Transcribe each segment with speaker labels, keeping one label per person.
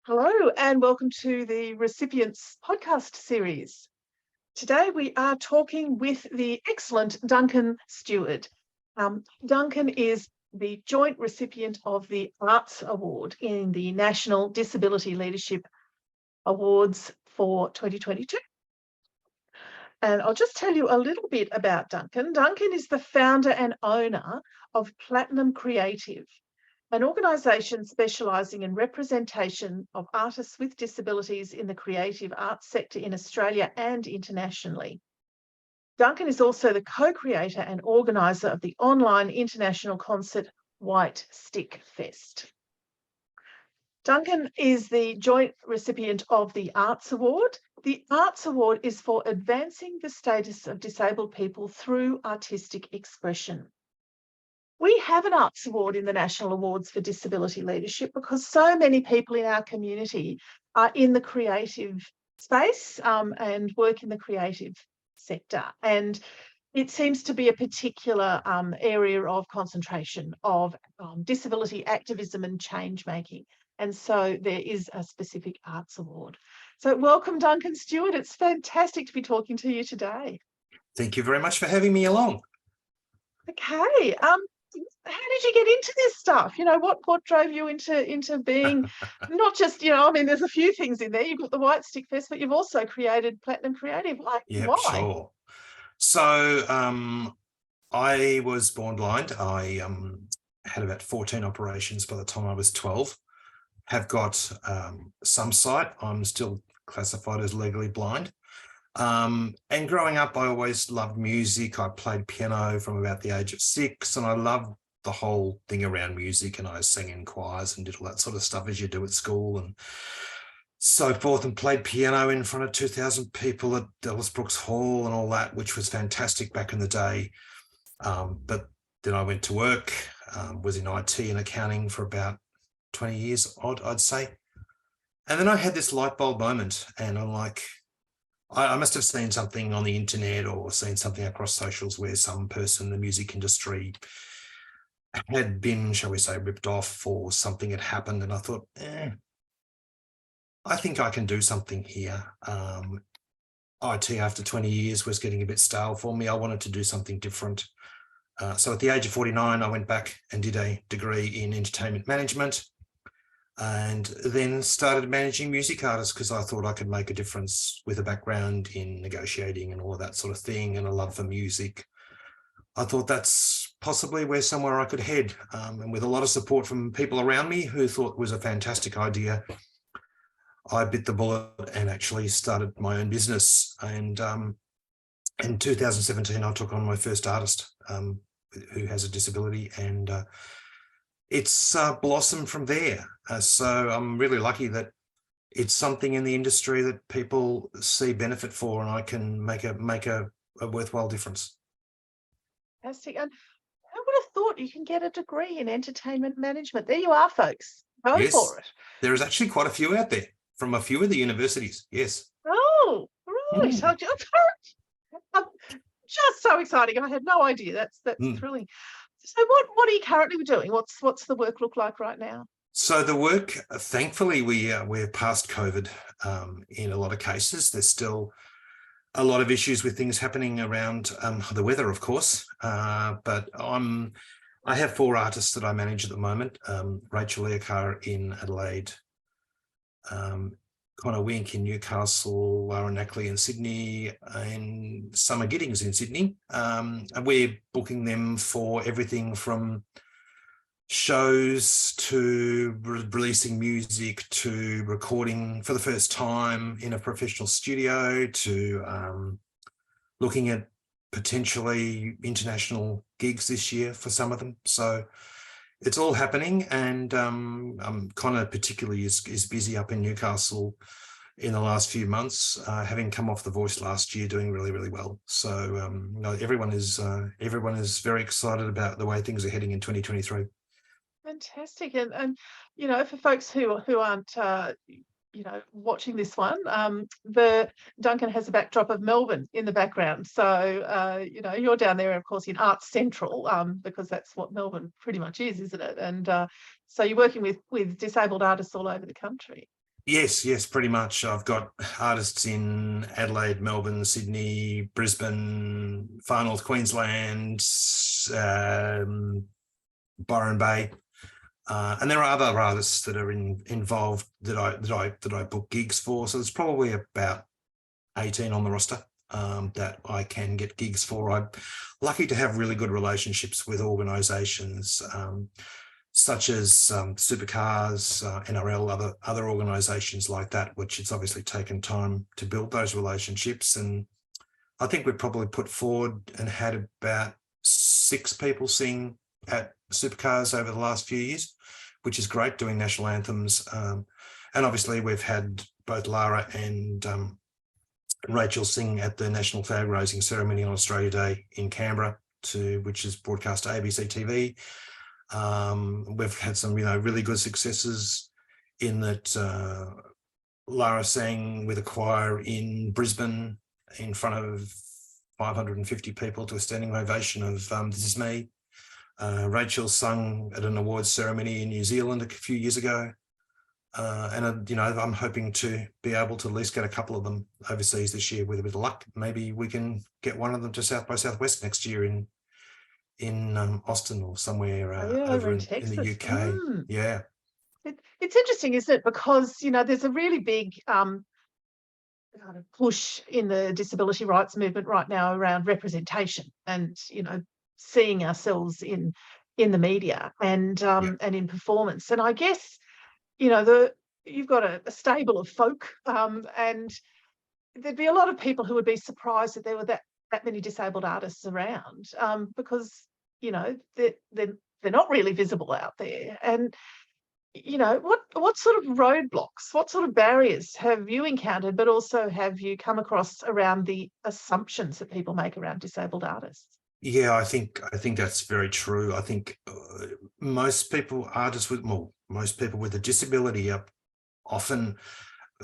Speaker 1: Hello and welcome to the Recipients podcast series. Today we are talking with the excellent Duncan Steward. Duncan is the joint recipient of the Arts Award in the National Disability Leadership Awards for 2022. And I'll just tell you a little bit about Duncan. Duncan is the founder and owner of Platinum Creative, an organisation specialising in representation of artists with disabilities in the creative arts sector in Australia and internationally. Duncan is also the co-creator and organiser of the online international concert White Stick Fest. Duncan is the joint recipient of the Arts Award. The Arts Award is for advancing the status of disabled people through artistic expression. We have an Arts Award in the National Awards for Disability Leadership because so many people in our community are in the creative space and work in the creative sector. And it seems to be a particular area of concentration of disability activism and change making. And so there is a specific Arts Award. So welcome, Duncan Steward. It's fantastic to be talking to you today.
Speaker 2: Thank you very much for having me along.
Speaker 1: Okay. How did you get into this stuff? You know, what drove you into being not just, there's a few things in there. You've got the White Stick Fest, but you've also created Platinum Creative. Why?
Speaker 2: Sure. So I was born blind. I had about 14 operations by the time I was 12. Have got some sight. I'm still classified as legally blind. And growing up, I always loved music. I played piano from about the age of 6, and I loved the whole thing around music, and I sang in choirs and did all that sort of stuff as you do at school and so forth, and played piano in front of 2,000 people at Dallas Brooks Hall and all that, which was fantastic back in the day. But then I went to work, was in IT and accounting for about 20 years odd, I'd say. And then I had this light bulb moment, and I'm like, I must have seen something on the internet or seen something across socials where some person in the music industry had been, shall we say, ripped off, or something had happened. And I thought, I think I can do something here. IT after 20 years was getting a bit stale for me. I wanted to do something different. So at the age of 49, I went back and did a degree in entertainment management, and then started managing music artists because I thought I could make a difference with a background in negotiating and all of that sort of thing, and a love for music. I thought that's possibly somewhere I could head, and with a lot of support from people around me who thought it was a fantastic idea, I bit the bullet and actually started my own business. And in 2017, I took on my first artist who has a disability, and it's blossomed from there. So I'm really lucky that it's something in the industry that people see benefit for, and I can make a worthwhile difference.
Speaker 1: Fantastic. And who would have thought you can get a degree in entertainment management? There you are, folks. Go for it.
Speaker 2: There is actually quite a few out there from a few of the universities. Yes.
Speaker 1: Oh, right. Just so exciting. I had no idea. That's thrilling. So what are you currently doing? What's the work look like right now?
Speaker 2: So the work, thankfully, we're past COVID in a lot of cases. There's still a lot of issues with things happening around the weather, of course. But I have 4 artists that I manage at the moment. Rachel Leokar in Adelaide, Connor Wink in Newcastle, Lauren Ackley in Sydney, and Summer Giddings in Sydney. And we're booking them for everything from shows to releasing music to recording for the first time in a professional studio to looking at potentially international gigs this year for some of them. So it's all happening, and Connor particularly is busy up in Newcastle in the last few months, having come off The Voice last year, doing really, really well. So everyone is very excited about the way things are heading in 2023.
Speaker 1: Fantastic. And for folks who aren't watching this one, the Duncan has a backdrop of Melbourne in the background. So you're down there, of course, in Arts Central, because that's what Melbourne pretty much is, isn't it? And so you're working with disabled artists all over the country.
Speaker 2: Yes, pretty much. I've got artists in Adelaide, Melbourne, Sydney, Brisbane, Far North Queensland, Byron Bay, and there are other artists that are involved that I book gigs for. So there's probably about 18 on the roster that I can get gigs for. I'm lucky to have really good relationships with organisations such as Supercars, NRL, other organisations like that, which it's obviously taken time to build those relationships. And I think we've probably put forward and had about 6 people sing at Supercars over the last few years, which is great, doing national anthems. And obviously we've had both Lara and Rachel sing at the National Flag Raising Ceremony on Australia Day in Canberra, which is broadcast to ABC TV. We've had some, really good successes in that. Lara sang with a choir in Brisbane in front of 550 people to a standing ovation of This Is Me. Rachel sung at an awards ceremony in New Zealand a few years ago. And I'm hoping to be able to at least get a couple of them overseas this year with a bit of luck. Maybe we can get one of them to South by Southwest next year in Austin or somewhere over in the UK. Yeah.
Speaker 1: It's interesting, isn't it? Because, there's a really big kind of push in the disability rights movement right now around representation and, seeing ourselves in the media and in performance. And I guess, you've got a stable of folk, and there'd be a lot of people who would be surprised that there were that many disabled artists around, because they're not really visible out there. And what sort of roadblocks, what sort of barriers have you encountered, but also have you come across around the assumptions that people make around disabled artists?
Speaker 2: Yeah, I think that's very true. I think most people with a disability are often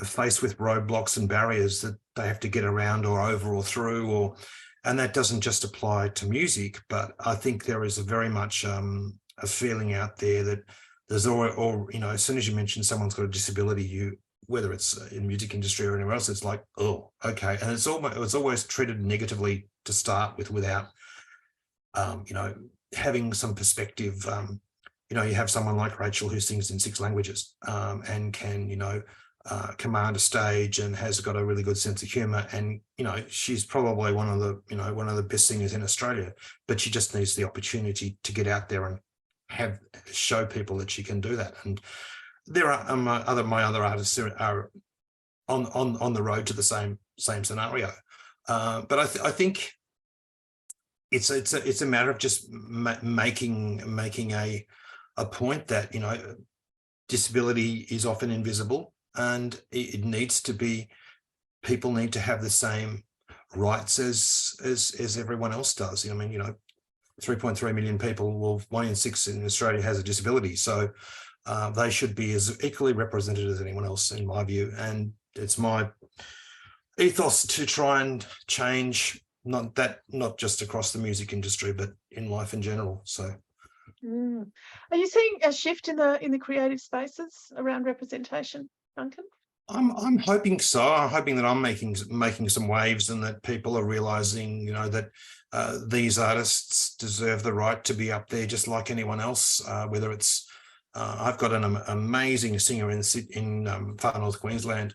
Speaker 2: faced with roadblocks and barriers that they have to get around or over or through, and that doesn't just apply to music, but I think there is a very much a feeling out there that there's as soon as you mention someone's got a disability, whether it's in the music industry or anywhere else, it's like, oh, okay. And it's always treated negatively to start with without having some perspective. You have someone like Rachel who sings in 6 languages and can, command a stage and has got a really good sense of humor. And, she's probably one of the best singers in Australia, but she just needs the opportunity to get out there and show people that she can do that. And there are my other artists are on the road to the same scenario. But I think it's a matter of just making a point that disability is often invisible, and it needs to be, people need to have the same rights as everyone else does. 3.3 million people, well, 1 in 6 in Australia has a disability, so they should be as equally represented as anyone else, in my view. And it's my ethos to try and change not just across the music industry, but in life in general. So
Speaker 1: are you seeing a shift in the creative spaces around representation, Duncan?
Speaker 2: I'm hoping so. I'm hoping that I'm making some waves, and that people are realizing, that these artists deserve the right to be up there just like anyone else. Whether it's, I've got an amazing singer in Far North Queensland,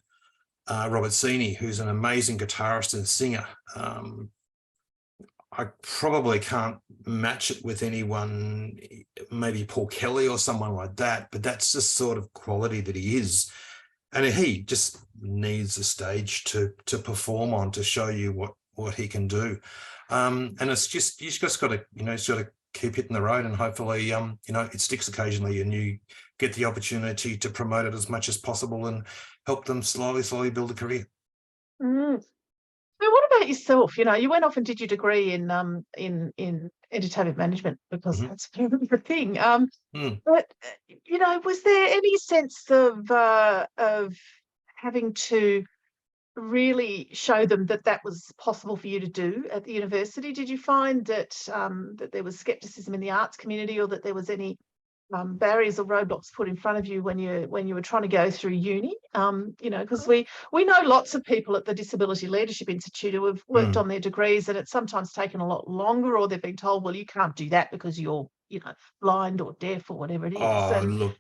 Speaker 2: Robert Seeney, who's an amazing guitarist and singer. I probably can't match it with anyone, maybe Paul Kelly or someone like that, but that's the sort of quality that he is. And he just needs a stage to perform on, to show you what he can do. And it's just, you just got to, sort of keep hitting the road, and hopefully, it sticks occasionally, and you get the opportunity to promote it as much as possible and help them slowly build a career.
Speaker 1: So what about yourself? You went off and did your degree in entertainment management, because that's the thing. But was there any sense of having to really show them that was possible for you to do at the university? Did you find that that there was skepticism in the arts community, or that there was any barriers or roadblocks put in front of you when you were trying to go through uni? Because we know lots of people at the Disability Leadership Institute who have worked on their degrees, and it's sometimes taken a lot longer, or they've been told, well, you can't do that because you're blind or deaf or whatever it is.
Speaker 2: Look,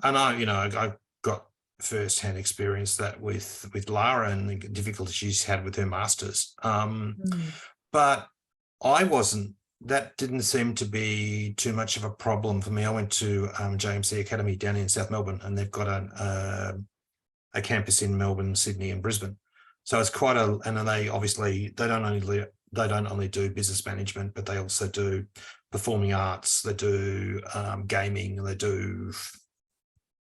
Speaker 2: and I got first-hand experience that with Lara and the difficulty she's had with her masters. But that didn't seem to be too much of a problem for me. I went to JMC Academy down in South Melbourne, and they've got a campus in Melbourne, Sydney, and Brisbane. So it's quite and they obviously they don't only do business management, but they also do performing arts. They do gaming. They do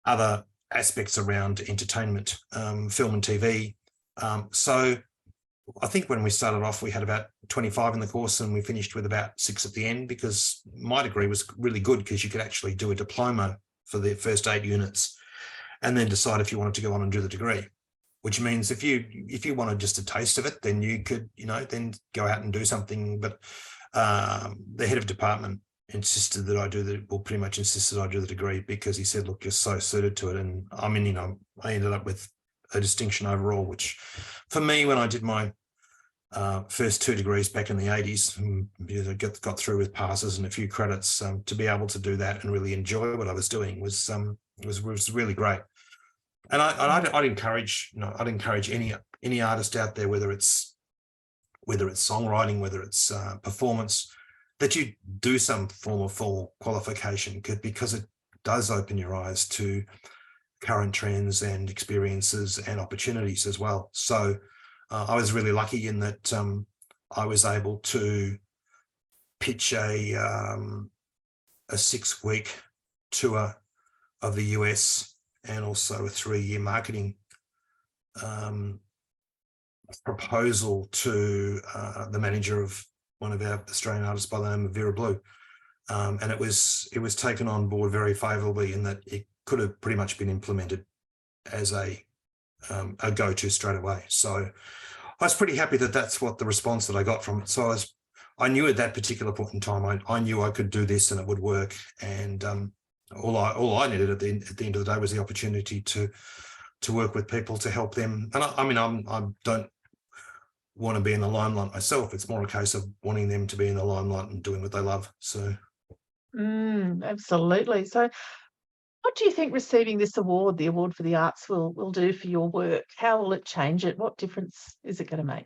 Speaker 2: other aspects around entertainment, film and TV. So I think when we started off, we had about 25 in the course, and we finished with about 6 at the end, because my degree was really good because you could actually do a diploma for the first 8 units and then decide if you wanted to go on and do the degree, which means if you wanted just a taste of it, then you could, then go out and do something. But the head of department insisted that I pretty much insisted I do the degree, because he said, look, you're so suited to it. And I mean, I ended up with a distinction overall, which for me, when I did my first 2 degrees back in the 80s, I got through with passes and a few credits, to be able to do that and really enjoy what I was doing was really great. And I'd encourage, I'd encourage any artist out there, whether it's songwriting, whether it's performance, that you do some form of full qualification, because it does open your eyes to current trends and experiences and opportunities as well. So I was really lucky in that I was able to pitch a 6-week tour of the US, and also a 3-year marketing proposal to the manager of one of our Australian artists by the name of Vera Blue. And it was taken on board very favourably, in that it could have pretty much been implemented as a go-to straight away. So I was pretty happy that that's what the response that I got from it. So I knew at that particular point in time, I knew I could do this and it would work. And all I needed at the end of the day was the opportunity to work with people to help them. And I don't want to be in the limelight myself. It's more a case of wanting them to be in the limelight and doing what they love. So.
Speaker 1: Absolutely. So what do you think receiving this award, the Award for the Arts, will do for your work? How will it change it? What difference is it going to make?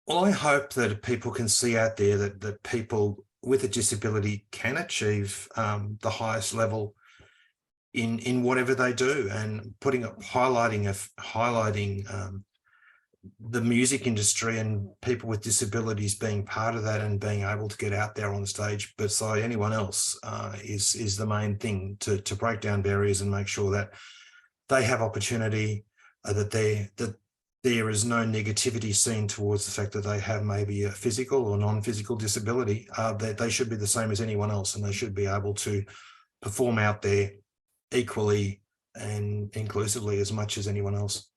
Speaker 2: Well, I hope that people can see out there that people with a disability can achieve the highest level in whatever they do, and highlighting the music industry and people with disabilities being part of that, and being able to get out there on stage beside anyone else is the main thing, to break down barriers and make sure that they have opportunity, that there is no negativity seen towards the fact that they have maybe a physical or non-physical disability. That they should be the same as anyone else, and they should be able to perform out there equally and inclusively as much as anyone else.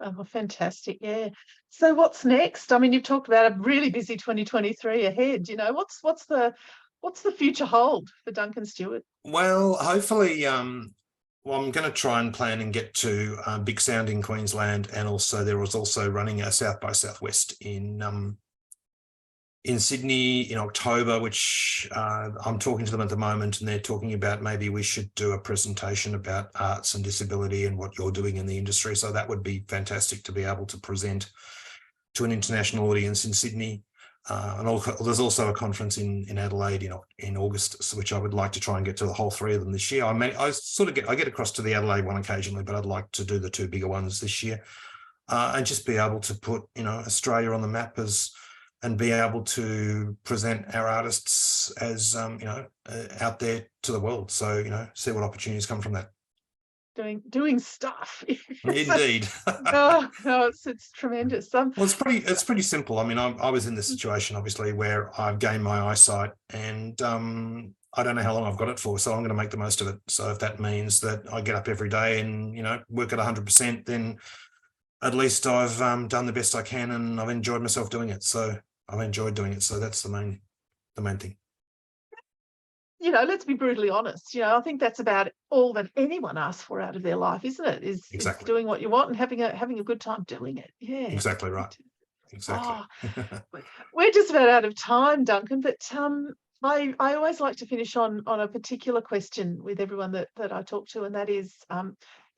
Speaker 1: Oh, fantastic. Yeah. So what's next? I mean, you've talked about a really busy 2023 ahead. What's the future hold for Duncan Steward?
Speaker 2: Well, hopefully, I'm going to try and plan and get to Big Sound in Queensland, and also there was also running a South by Southwest in Sydney in October, which I'm talking to them at the moment, and they're talking about maybe we should do a presentation about arts and disability and what you're doing in the industry. So that would be fantastic to be able to present to an international audience in Sydney. And there's also a conference in Adelaide in August, which I would like to try and get to the whole 3 of them this year. I get across to the Adelaide one occasionally, but I'd like to do the 2 bigger ones this year, and just be able to put Australia on the map and be able to present our artists as out there to the world. So see what opportunities come from that.
Speaker 1: Doing stuff.
Speaker 2: Indeed.
Speaker 1: No, it's tremendous.
Speaker 2: Well, it's pretty simple. I mean, I was in this situation obviously where I've gained my eyesight, and I don't know how long I've got it for, so I'm going to make the most of it. So if that means that I get up every day and work at 100%, then at least I've done the best I can, and I've enjoyed myself doing it. So I've enjoyed doing it. So that's the main thing.
Speaker 1: let's be brutally honest. I think that's about all that anyone asks for out of their life, isn't it? Is
Speaker 2: Exactly.
Speaker 1: doing what you want and having a good time doing it. Yeah.
Speaker 2: Exactly right. Exactly.
Speaker 1: Oh, we're just about out of time, Duncan, but I always like to finish on a particular question with everyone that I talk to, and that is,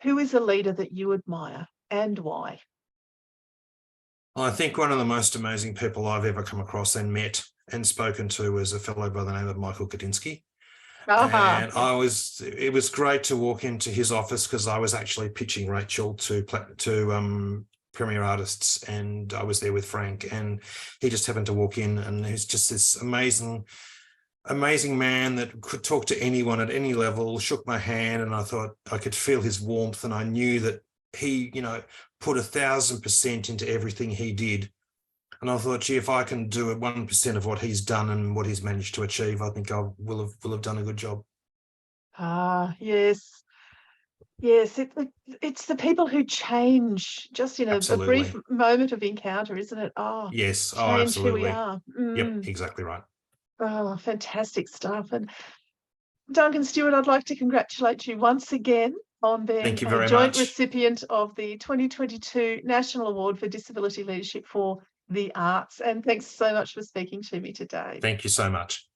Speaker 1: who is a leader that you admire and why?
Speaker 2: I think one of the most amazing people I've ever come across and met and spoken to was a fellow by the name of Michael Gadinsky. And it was great to walk into his office because I was actually pitching Rachel to Premier Artists, and I was there with Frank, and he just happened to walk in, and he's just this amazing man that could talk to anyone at any level, shook my hand, and I thought I could feel his warmth, and I knew that he, put 1,000% into everything he did. And I thought, gee, if I can do 1% of what he's done and what he's managed to achieve, I think I will have done a good job.
Speaker 1: Yes. Yes, it's the people who change just in a brief moment of encounter, isn't it? Oh,
Speaker 2: yes.
Speaker 1: Change
Speaker 2: Absolutely.
Speaker 1: who we are.
Speaker 2: Yep, exactly right.
Speaker 1: Oh, fantastic stuff. And Duncan Steward, I'd like to congratulate you once again on being a joint recipient of the 2022 National Award for Disability Leadership for the Arts. And thanks so much for speaking to me today.
Speaker 2: Thank you so much.